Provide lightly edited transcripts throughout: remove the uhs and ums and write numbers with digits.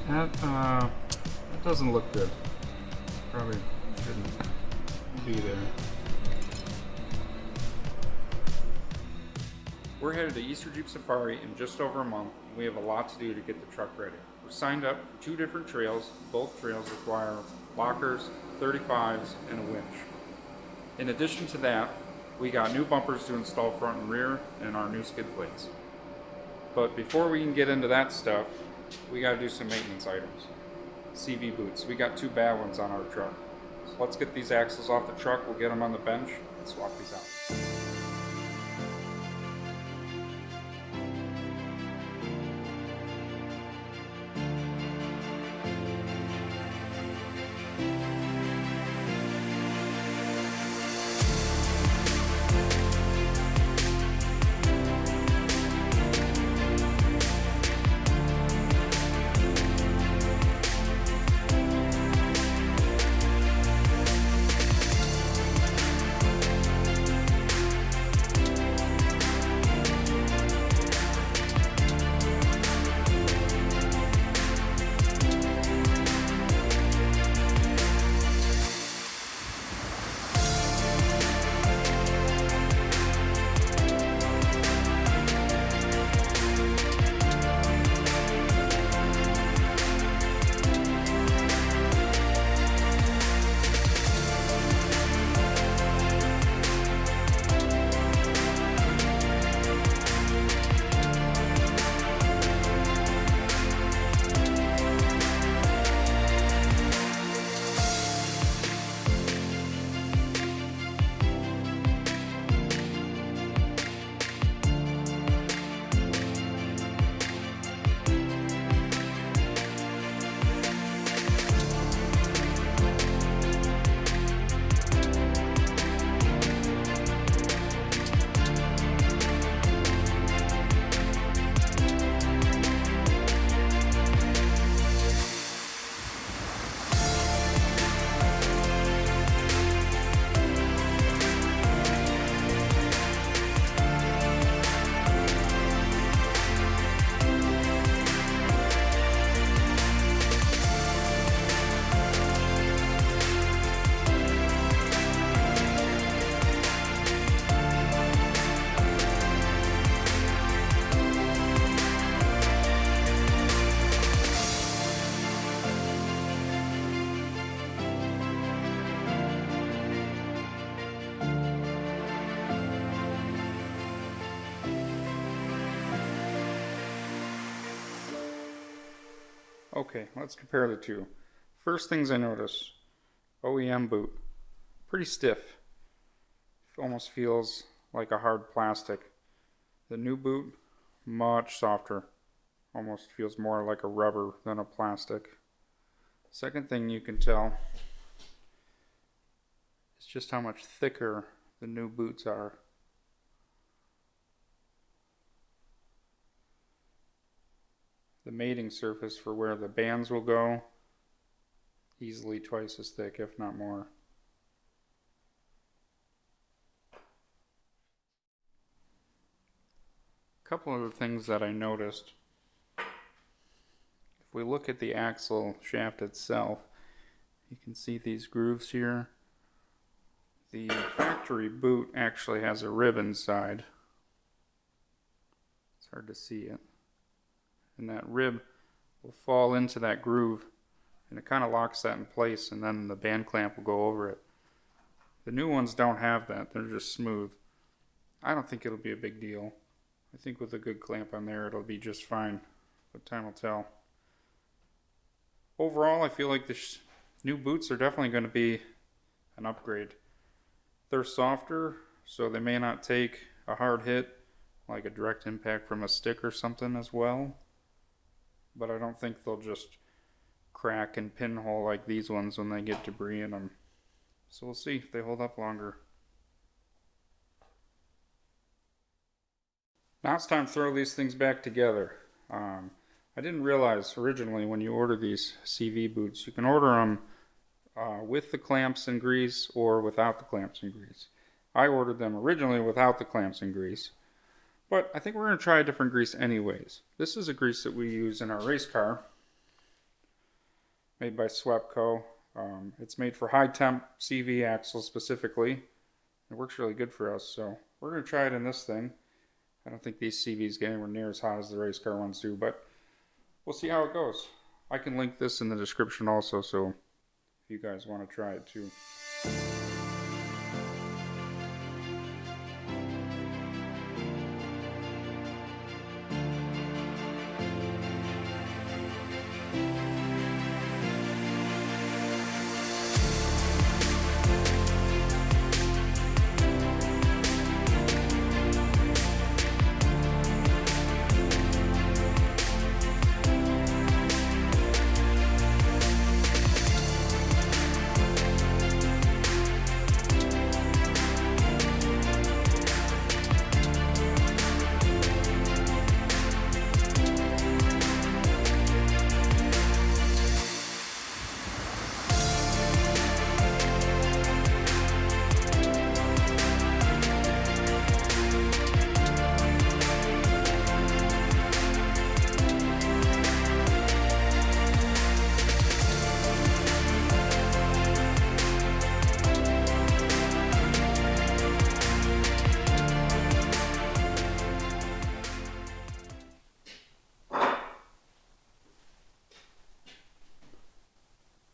That doesn't look good. Probably shouldn't be there. We're headed to Easter Jeep Safari in just over a month, and we have a lot to do to get the truck ready. We're signed up for 2 different trails. Both trails require lockers, 35s, and a winch. In addition to that, we got new bumpers to install front and rear, and our new skid plates. But before we can get into that stuff, we got to do some maintenance items. CV boots. We got 2 bad ones on our truck. So let's get these axles off the truck, we'll get them on the bench, and swap these out. Okay, let's compare the two. First things I notice, OEM boot, pretty stiff. Almost feels like a hard plastic. The new boot, much softer. Almost feels more like a rubber than a plastic. Second thing you can tell is just how much thicker the new boots are. The mating surface for where the bands will go, easily twice as thick, if not more. A couple of the things that I noticed. If we look at the axle shaft itself, you can see these grooves here. The factory boot actually has a rib inside. It's hard to see it. And that rib will fall into that groove, and it kind of locks that in place, and then the band clamp will go over it. The new ones don't have that. They're just smooth. I don't think it'll be a big deal. I think with a good clamp on there, it'll be just fine, but time will tell. Overall, I feel like the new boots are definitely going to be an upgrade. They're softer, so they may not take a hard hit, like a direct impact from a stick or something as well. But I don't think they'll just crack and pinhole like these ones when they get debris in them. So we'll see if they hold up longer. Now it's time to throw these things back together. I didn't realize originally when you order these CV boots, you can order them with the clamps and grease or without the clamps and grease. I ordered them originally without the clamps and grease. But I think we're going to try a different grease anyways. This is a grease that we use in our race car. made by Swepco. It's made for high temp CV axles specifically. It works really good for us, so we're going to try it in this thing. I don't think these CVs get anywhere near as hot as the race car ones do, but we'll see how it goes. I can link this in the description also, so if you guys want to try it too.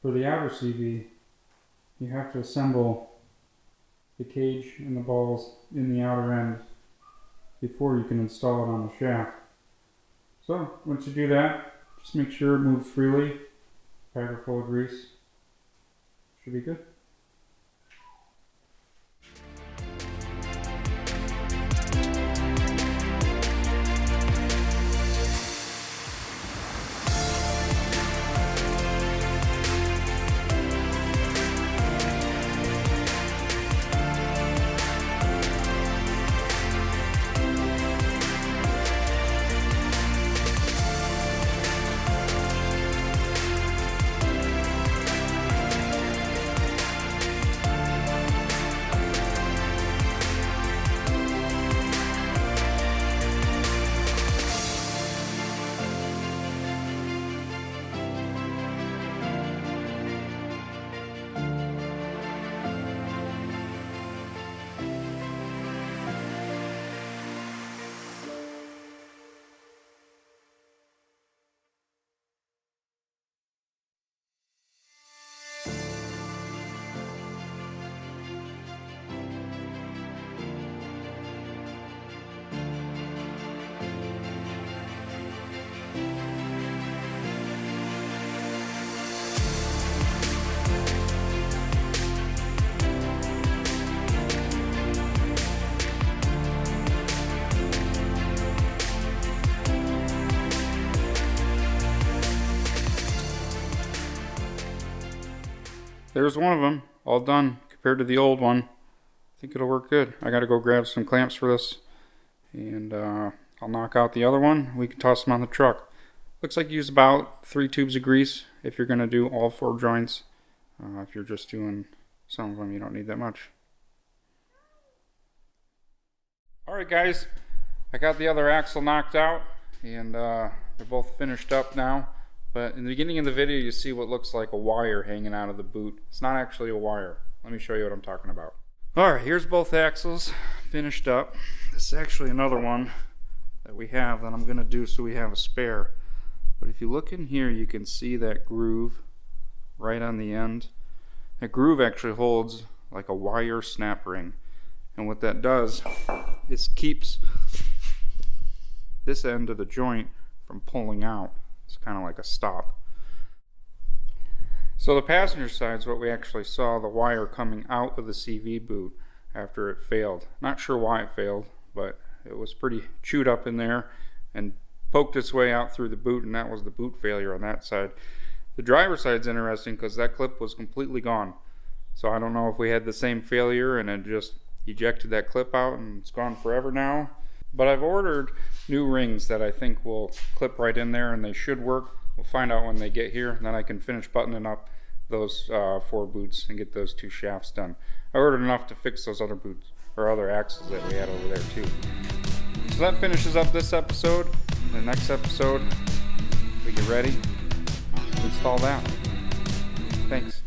For the outer CV, you have to assemble the cage and the balls in the outer end before you can install it on the shaft. So once you do that, just make sure it moves freely. Pack it full of grease. Should be good. There's one of them, all done compared to the old one. I think it'll work good. I gotta go grab some clamps for this, and I'll knock out the other one. We can toss them on the truck. Looks like you use about 3 tubes of grease if you're gonna do all 4 joints. If you're just doing some of them, you don't need that much. Alright guys, I got the other axle knocked out, and they're both finished up now. But in the beginning of the video, you see what looks like a wire hanging out of the boot. It's not actually a wire. Let me show you what I'm talking about. Alright, here's both axles finished up. This is actually another one that we have that I'm going to do so we have a spare. But if you look in here, you can see that groove right on the end. That groove actually holds like a wire snap ring. And what that does is keeps this end of the joint from pulling out. It's kind of like a stop. So the passenger side is what we actually saw, the wire coming out of the CV boot after it failed. Not sure why it failed, but it was pretty chewed up in there and poked its way out through the boot, and that was the boot failure on that side. The driver's side's interesting because that clip was completely gone. So I don't know if we had the same failure and it just ejected that clip out and it's gone forever now. But I've ordered new rings that I think will clip right in there, and they should work. We'll find out when they get here, and then I can finish buttoning up those 4 boots and get those 2 shafts done. I ordered enough to fix those other boots, or other axles that we had over there too. So that finishes up this episode. In the next episode, we get ready to install that. Thanks.